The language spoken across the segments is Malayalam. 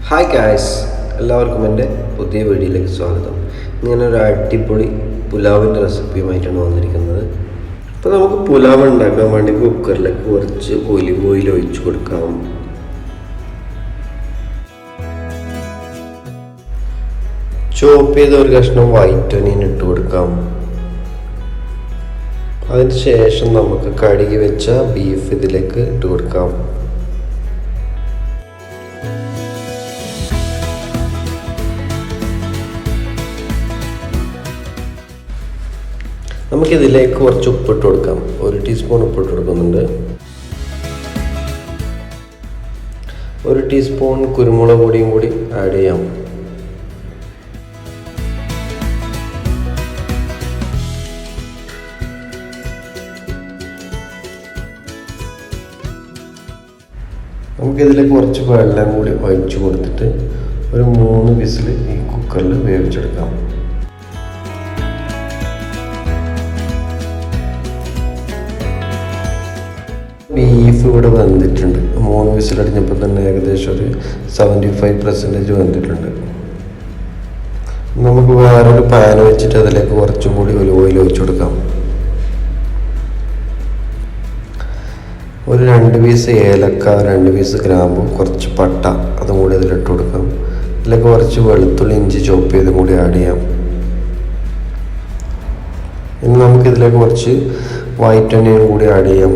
ഹായ് ഗായ്സ്, എല്ലാവർക്കും എൻ്റെ പുതിയ വീഡിയോയിലേക്ക് സ്വാഗതം. ഇങ്ങനൊരു അടിപൊളി പുലാവിൻ്റെ റെസിപ്പിയുമായിട്ടാണ് വന്നിരിക്കുന്നത്. അപ്പോൾ നമുക്ക് പുലാവ് ഉണ്ടാക്കാൻ വേണ്ടി കുക്കറിലേക്ക് കുറച്ച് ഒലിവ് ഓയിൽ ഒഴിച്ചു കൊടുക്കാം. ചോപ്പ് ചെയ്ത ഒരു കഷ്ണം വൈറ്റ് ഒനിയൻ ഇട്ട് കൊടുക്കാം. അതിന് ശേഷം നമുക്ക് കഴുകി വെച്ച ബീഫ് ഇതിലേക്ക് ഇട്ട് കൊടുക്കാം. നമുക്കിതിലേക്ക് കുറച്ച് ഉപ്പിട്ട് കൊടുക്കാം. 1 ടീസ്പൂൺ ഉപ്പിട്ട് കൊടുക്കുന്നുണ്ട്. 1 ടീസ്പൂൺ കുരുമുളക് പൊടിയും കൂടി ആഡ് ചെയ്യാം. നമുക്കിതിലേക്ക് കുറച്ച് വെള്ളം കൂടി ഒഴിച്ച് കൊടുത്തിട്ട് ഒരു 3 വിസിൽ ഈ കുക്കറിൽ വേവിച്ചെടുക്കാം. ബീഫ് ഇവിടെ വെന്തിട്ടുണ്ട്. 3 വിസിലടിഞ്ഞപ്പോൾ തന്നെ ഏകദേശം ഒരു 75% വെന്തിട്ടുണ്ട്. നമുക്ക് വേറൊരു പാൻ വെച്ചിട്ട് അതിലേക്ക് കുറച്ചും കൂടി ഒലിവ് ഓയിൽ ഒഴിച്ചു കൊടുക്കാം. ഒരു 2 പീസ് ഏലക്ക, 2 പീസ് ഗ്രാമ്പു, കുറച്ച് പട്ട അതും കൂടി അതിലിട്ട് കൊടുക്കാം. അതിലേക്ക് കുറച്ച് വെളുത്തുള്ളി, ഇഞ്ചി ചോപ്പ് ചെയ്തും കൂടി ആഡ് ചെയ്യാം. ഇനി നമുക്കിതിലേക്ക് കുറച്ച് വൈറ്റ് ഒനിയൻ കൂടി ആഡ് ചെയ്യാം.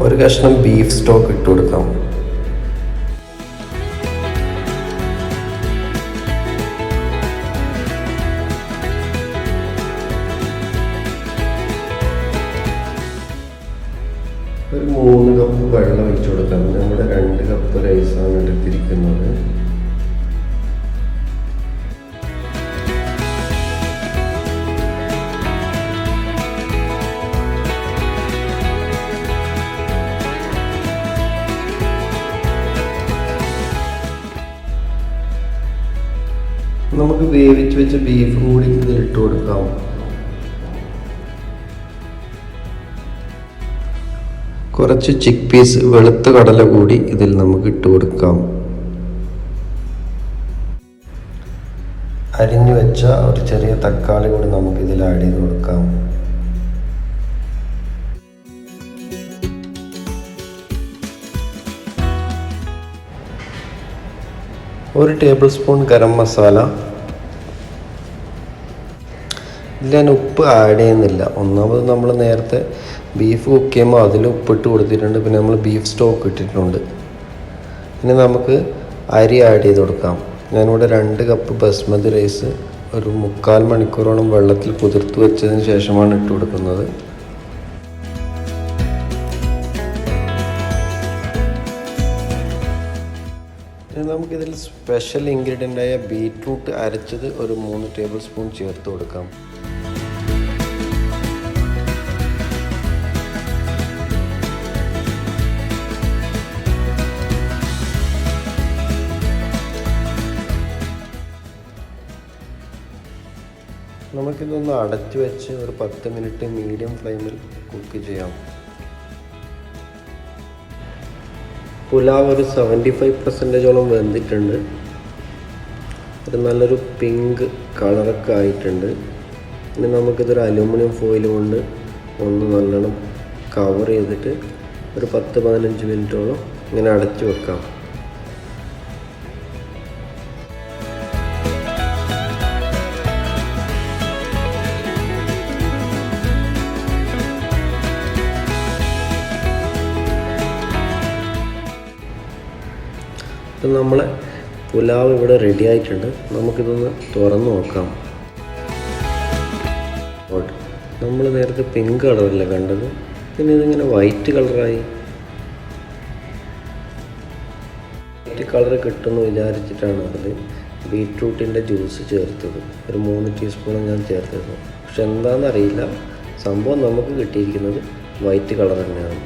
ഒരു കഷ്ണം ബീഫ് സ്റ്റോക്ക് ഇട്ട് കൊടുക്കാം. ഒരു 3 കപ്പ് വെള്ളം ഒഴിച്ചു കൊടുക്കാം. നമ്മുടെ 2 കപ്പ് റൈസാണ് എടുത്തിരിക്കുന്നത്. നമുക്ക് വേവിച്ച് വെച്ച ബീഫ് കൂടി ഇതിലിട്ട് കൊടുക്കാം. കുറച്ച് ചിക്ക് പീസ് വെളുത്ത കടല കൂടി ഇതിൽ നമുക്ക് ഇട്ട് കൊടുക്കാം. അരിഞ്ഞു വെച്ച ഒരു ചെറിയ തക്കാളി കൂടി നമുക്ക് ഇതിൽ ആഡ് ചെയ്ത് കൊടുക്കാം. ഒരു ടേബിൾ സ്പൂൺ ഗരം മസാല. ഇതിൽ ഞാൻ ഉപ്പ് ആഡ് ചെയ്യുന്നില്ല. ഒന്നാമത് നമ്മൾ നേരത്തെ ബീഫ് കുക്ക് ചെയ്യുമ്പോൾ അതിൽ ഉപ്പിട്ട് കൊടുത്തിട്ടുണ്ട്. പിന്നെ നമ്മൾ ബീഫ് സ്റ്റോക്ക് ഇട്ടിട്ടുണ്ട്. ഇനി നമുക്ക് അരി ആഡ് ചെയ്ത് കൊടുക്കാം. ഞാനിവിടെ 2 കപ്പ് ബസ്മതി റൈസ് ഒരു 3/4 മണിക്കൂറോളം വെള്ളത്തിൽ കുതിർത്ത് വെച്ചതിന് ശേഷമാണ് ഇട്ട് കൊടുക്കുന്നത്. നമുക്കിതിൽ സ്പെഷ്യൽ ഇൻഗ്രീഡിയൻ്റായ ബീറ്റ്റൂട്ട് അരച്ചത് ഒരു 3 ടേബിൾ സ്പൂൺ ചേർത്ത് കൊടുക്കാം. നമുക്കിതൊന്ന് അടച്ചു വെച്ച് ഒരു 10 മിനിറ്റ് മീഡിയം ഫ്ലെയിമിൽ കുക്ക് ചെയ്യാം. പുലാവ് ഒരു 75%ഓളം വെന്തിട്ടുണ്ട്. ഒരു നല്ലൊരു പിങ്ക് കളറൊക്കെ ആയിട്ടുണ്ട്. ഇനി നമുക്കിതൊരു അലൂമിനിയം ഫോയിൽ കൊണ്ട് ഒന്ന് നല്ലോണം കവർ ചെയ്തിട്ട് ഒരു 10-15 മിനിറ്റോളം ഇങ്ങനെ അടച്ചു വെക്കാം. ഇപ്പം നമ്മളെ പുലാവ് ഇവിടെ റെഡി ആയിട്ടുണ്ട്. നമുക്കിതൊന്ന് തുറന്ന് നോക്കാം. നമ്മൾ നേരത്തെ പിങ്ക് കളറല്ലേ കണ്ടത്, പിന്നെ ഇതിങ്ങനെ വൈറ്റ് കളറായി. വൈറ്റ് കളർ കിട്ടുമെന്ന് വിചാരിച്ചിട്ടാണ് അതിൽ ബീറ്റ്റൂട്ടിൻ്റെ ജ്യൂസ് ചേർത്തത്. ഒരു 3 ടീസ്പൂൺ ഞാൻ ചേർത്തത്. പക്ഷെ എന്താണെന്നറിയില്ല, സംഭവം നമുക്ക് കിട്ടിയിരിക്കുന്നത് വൈറ്റ് കളർ തന്നെയാണ്.